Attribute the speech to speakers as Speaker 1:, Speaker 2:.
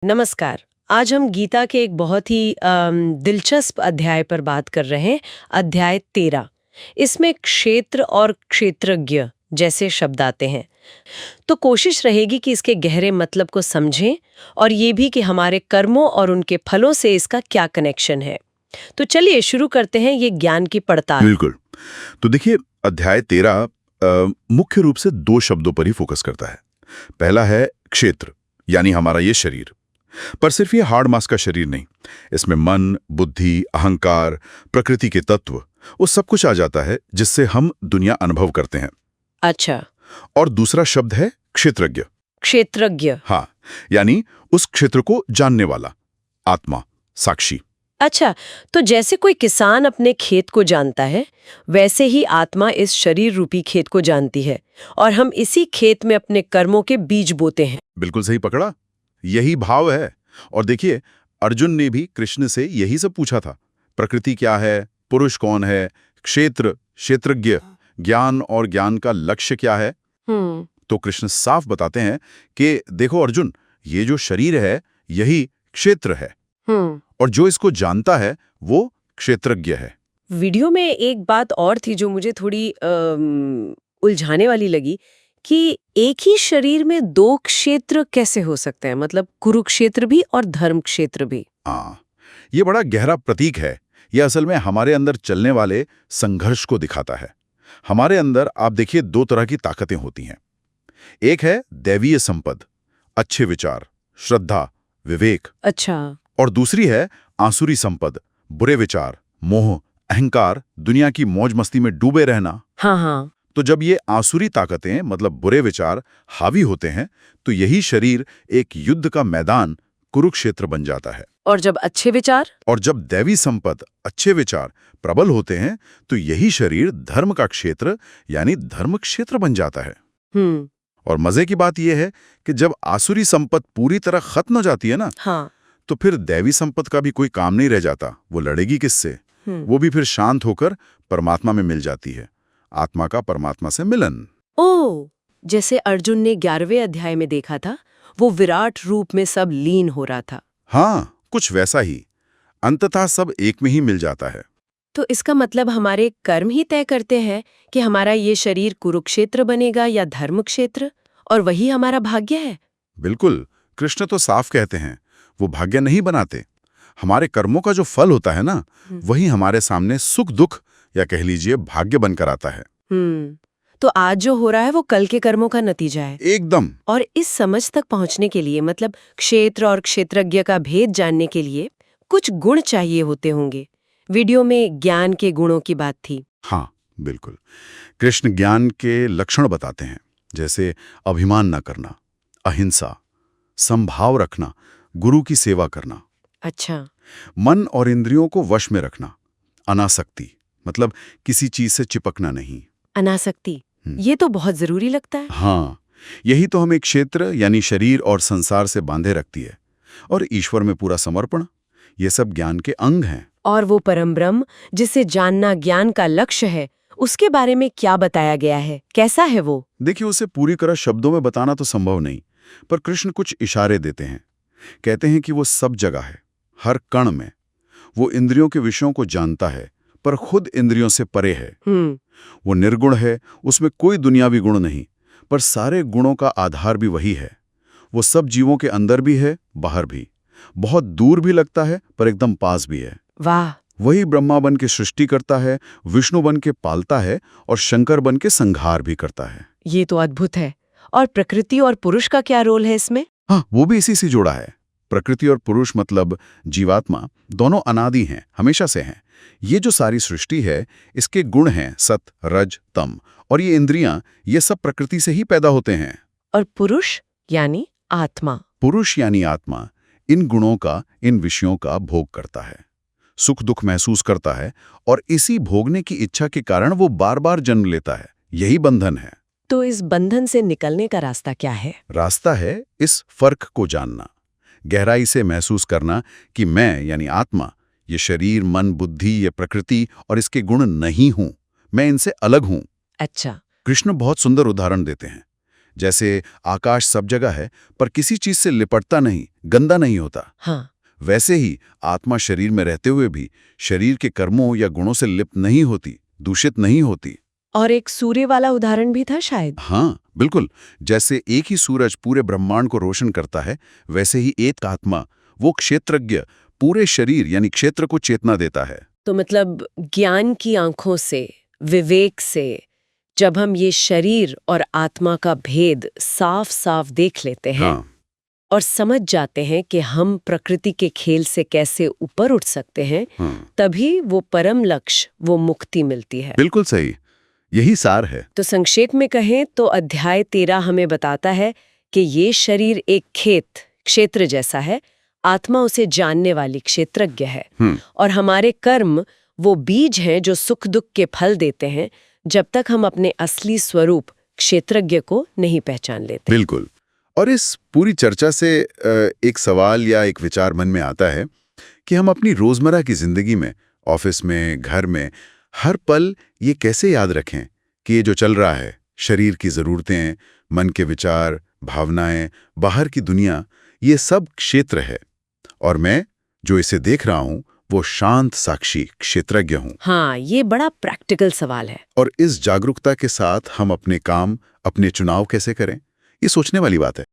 Speaker 1: नमस्कार। आज हम गीता के एक बहुत ही दिलचस्प अध्याय पर बात कर रहे हैं, अध्याय 13। इसमें क्षेत्र और क्षेत्रज्ञ जैसे शब्द आते हैं। तो कोशिश रहेगी कि इसके गहरे मतलब को समझें और ये भी कि हमारे कर्मों और उनके फलों से इसका क्या कनेक्शन है। तो चलिए शुरू करते हैं ये ज्ञान की पड़ताल।
Speaker 2: बिल्कुल। तो देखिए, अध्याय 13 मुख्य रूप से दो शब्दों पर ही फोकस करता है। पहला है क्षेत्र, यानी हमारा ये शरीर। पर सिर्फ ये हार्ड मास का शरीर नहीं, इसमें मन, बुद्धि, अहंकार, प्रकृति के तत्व, वो सब कुछ आ जाता है जिससे हम दुनिया अनुभव करते हैं।
Speaker 1: अच्छा।
Speaker 2: और दूसरा शब्द है क्षेत्रज्ञ।
Speaker 1: क्षेत्रज्ञ।
Speaker 2: हाँ, यानी उस क्षेत्र को जानने वाला, आत्मा, साक्षी।
Speaker 1: अच्छा, तो जैसे कोई किसान अपने खेत को जानता है, वैसे ही आत्मा इस शरीर रूपी खेत को जानती है और हम इसी खेत में अपने कर्मों के बीज बोते हैं।
Speaker 2: बिल्कुल सही पकड़ा, यही भाव है। और देखिए, अर्जुन ने भी कृष्ण से यही सब पूछा था। प्रकृति क्या है, पुरुष कौन है, क्षेत्र, क्षेत्रज्ञ, ज्ञान और ज्ञान का लक्ष्य क्या है। तो कृष्ण साफ बताते हैं कि देखो अर्जुन, ये जो शरीर है यही क्षेत्र है और जो इसको जानता है वो क्षेत्रज्ञ है।
Speaker 1: वीडियो में एक बात और थी जो मुझे थोड़ी उलझाने वाली लगी कि एक ही शरीर में दो क्षेत्र कैसे हो सकते हैं, मतलब कुरुक्षेत्र भी और धर्म क्षेत्र भी।
Speaker 2: हाँ, ये बड़ा गहरा प्रतीक है। ये असल में हमारे अंदर चलने वाले संघर्ष को दिखाता है। हमारे अंदर आप देखिए दो तरह की ताकतें होती हैं। एक है दैवीय संपद, अच्छे विचार, श्रद्धा, विवेक।
Speaker 1: अच्छा।
Speaker 2: और दूसरी है आसुरी संपद, बुरे विचार, मोह, अहंकार, दुनिया की मौज मस्ती में डूबे रहना।
Speaker 1: हाँ हाँ।
Speaker 2: तो जब ये आसुरी ताकतें मतलब बुरे विचार हावी होते हैं तो यही शरीर एक युद्ध का मैदान, कुरुक्षेत्र बन जाता है।
Speaker 1: और जब अच्छे विचार
Speaker 2: और जब दैवी संपद, अच्छे विचार प्रबल होते हैं तो यही शरीर धर्म का क्षेत्र यानी धर्म क्षेत्र बन जाता है। और मजे की बात यह है कि जब आसुरी संपद पूरी तरह खत्म हो जाती है ना,
Speaker 1: हाँ।
Speaker 2: तो फिर दैवी संपद का भी कोई काम नहीं रह जाता। वो लड़ेगी किससे? वो भी फिर शांत होकर परमात्मा में मिल जाती है। आत्मा का परमात्मा से मिलन।
Speaker 1: ओ, जैसे अर्जुन ने 11वें अध्याय में देखा था, वो विराट रूप में सब लीन हो रहा था।
Speaker 2: हाँ, कुछ वैसा ही। अंततः सब एक में ही मिल जाता है।
Speaker 1: तो इसका मतलब हमारे कर्म ही तय करते हैं कि हमारा ये शरीर कुरुक्षेत्र बनेगा या धर्म क्षेत्र, और वही हमारा भाग्य है।
Speaker 2: बिल्कुल, कृष्ण तो साफ कहते हैं, वो भाग्य नहीं बनाते। हमारे कर्मों का जो फल होता है ना, वही हमारे सामने सुख दुख या कह लीजिए भाग्य बनकर आता है।
Speaker 1: तो आज जो हो रहा है वो कल के कर्मों का नतीजा है।
Speaker 2: एकदम।
Speaker 1: और इस समझ तक पहुंचने के लिए, मतलब क्षेत्र और क्षेत्रज्ञ का भेद जानने के लिए कुछ गुण चाहिए होते होंगे। वीडियो में ज्ञान के गुणों की बात थी।
Speaker 2: हाँ, बिल्कुल। कृष्ण ज्ञान के लक्षण बताते हैं, जैसे अभिमान न करना, अहिंसा, समभाव रखना, गुरु की सेवा करना।
Speaker 1: अच्छा।
Speaker 2: मन और इंद्रियों को वश में रखना, अनासक्ति, मतलब किसी चीज से चिपकना नहीं।
Speaker 1: अनासक्ति, ये तो बहुत जरूरी लगता है।
Speaker 2: हाँ, यही तो हमें क्षेत्र यानी शरीर और संसार से बांधे रखती है। और ईश्वर में पूरा समर्पण, ये सब ज्ञान के अंग हैं।
Speaker 1: और वो परम ब्रह्म जिसे जानना ज्ञान का लक्ष्य है, उसके बारे में क्या बताया गया है, कैसा है वो?
Speaker 2: देखिए, उसे पूरी तरह शब्दों में बताना तो संभव नहीं, पर कृष्ण कुछ इशारे देते हैं। कहते हैं कि वो सब जगह है, हर कण में। वो इंद्रियों के विषयों को जानता है पर खुद इंद्रियों से परे है। वो निर्गुण है, उसमें कोई दुनियावी गुण नहीं, पर सारे गुणों का आधार भी वही है। वो सब जीवों के अंदर भी है, बाहर भी, बहुत दूर भी लगता है पर एकदम पास भी है।
Speaker 1: वाह।
Speaker 2: वही ब्रह्मा बन के सृष्टि करता है, विष्णु बन के पालता है और शंकर बन के संहार भी करता है।
Speaker 1: ये तो अद्भुत है। और प्रकृति और पुरुष का क्या रोल है इसमें?
Speaker 2: हाँ, वो भी इसी से जुड़ा है। प्रकृति और पुरुष मतलब जीवात्मा दोनों अनादि हैं, हमेशा से हैं। ये जो सारी सृष्टि है, इसके गुण हैं सत, रज, तम, और ये इंद्रियां, ये सब प्रकृति से ही पैदा होते हैं।
Speaker 1: और पुरुष यानी आत्मा?
Speaker 2: पुरुष यानी आत्मा इन गुणों का, इन विषयों का भोग करता है, सुख दुख महसूस करता है, और इसी भोगने की इच्छा के कारण वो बार बार जन्म लेता है। यही बंधन है।
Speaker 1: तो इस बंधन से निकलने का रास्ता क्या है? रास्ता
Speaker 2: है इस फर्क को जानना, गहराई से महसूस करना कि मैं यानी आत्मा, ये शरीर, मन, बुद्धि, ये प्रकृति और इसके गुण नहीं हूं, मैं इनसे अलग हूं।
Speaker 1: अच्छा।
Speaker 2: कृष्ण बहुत सुंदर उदाहरण देते हैं। जैसे आकाश सब जगह है पर किसी चीज से लिपटता नहीं, गंदा नहीं होता।
Speaker 1: हाँ,
Speaker 2: वैसे ही आत्मा शरीर में रहते हुए भी शरीर के कर्मों या गुणों से लिप्त नहीं होती, दूषित नहीं होती।
Speaker 1: और एक सूर्य वाला उदाहरण भी था शायद।
Speaker 2: हाँ, बिल्कुल। जैसे एक ही सूरज पूरे ब्रह्मांड को रोशन करता है, वैसे ही एक आत्मा, वो क्षेत्रज्ञ, पूरे शरीर यानी क्षेत्र को चेतना देता है।
Speaker 1: तो मतलब ज्ञान की आंखों से, विवेक से जब हम ये शरीर और आत्मा का भेद साफ साफ देख लेते हैं
Speaker 2: हाँ,
Speaker 1: और समझ जाते हैं कि हम प्रकृति के खेल से कैसे ऊपर उठ सकते हैं,
Speaker 2: हाँ,
Speaker 1: तभी वो परम लक्ष्य, वो मुक्ति मिलती है।
Speaker 2: बिल्कुल सही। यही सार है।
Speaker 1: तो संक्षेप में कहें तो अध्याय 13 हमें बताता है कि ये शरीर एक क्षेत्र जैसा है, आत्मा उसे जानने वाली क्षेत्रज्ञ है, और हमारे कर्म वो बीज हैं जो सुख दुख के फल देते हैं जब तक हम अपने असली स्वरूप क्षेत्रज्ञ को नहीं पहचान लेते।
Speaker 2: बिल्कुल। और इस पूरी चर्चा से एक सवाल या एक विचार मन में आता है कि हम अपनी रोजमर्रा की जिंदगी में, ऑफिस में, घर में, हर पल ये कैसे याद रखें कि ये जो चल रहा है, शरीर की जरूरतें, मन के विचार, भावनाएं, बाहर की दुनिया, ये सब क्षेत्र है और मैं जो इसे देख रहा हूं वो शांत साक्षी क्षेत्रज्ञ हूं।
Speaker 1: हाँ, ये बड़ा प्रैक्टिकल सवाल है।
Speaker 2: और इस जागरूकता के साथ हम अपने काम, अपने चुनाव कैसे करें, ये सोचने वाली बात है।